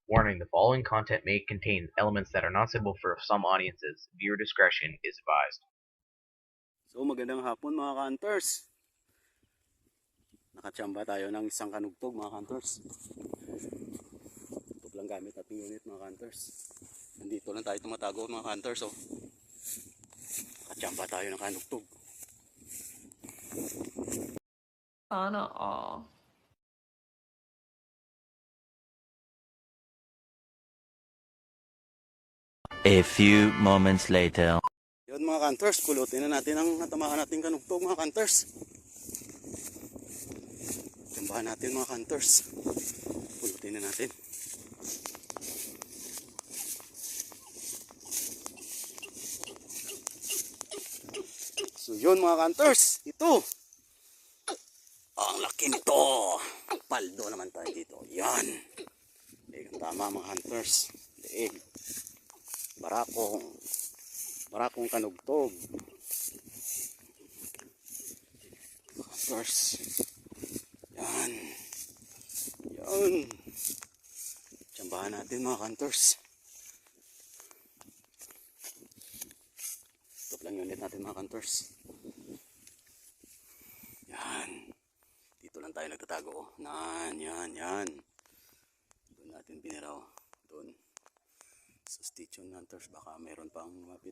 Warning: the following content may contain elements that are not suitable for some audiences. Viewer discretion is advised. So magandang hapon mga ka-hunters. Nakachamba tayo ng isang kanugtog mga ka-hunters. Ito lang gamit nating unit mga ka-hunters. Nandito lang tayo tumatago mga ka-hunters. Oh. Nakachamba tayo ng kanugtog. Sana all. A few moments later. Yun mga ka-hunters, pulutin na natin ang natamaan nating kanugtog mga ka-hunters. Chambahan natin mga ka-hunters. Pulutin na natin. So yun mga ka-hunters, ito. Ang laki nito. Paldo naman tayo dito. Yan. Leeg ang tama mga hunters. Leeg. Barakong kanugtog. Hunters. Yan. Yan. Tsambahan natin mga hunters. Stop lang unit natin mga hunters. Yan. Dito lang tayo nagtatago. Yan. Doon natin biniraw. Doon. So stay tuned hunters. Baka meron pang lumapit.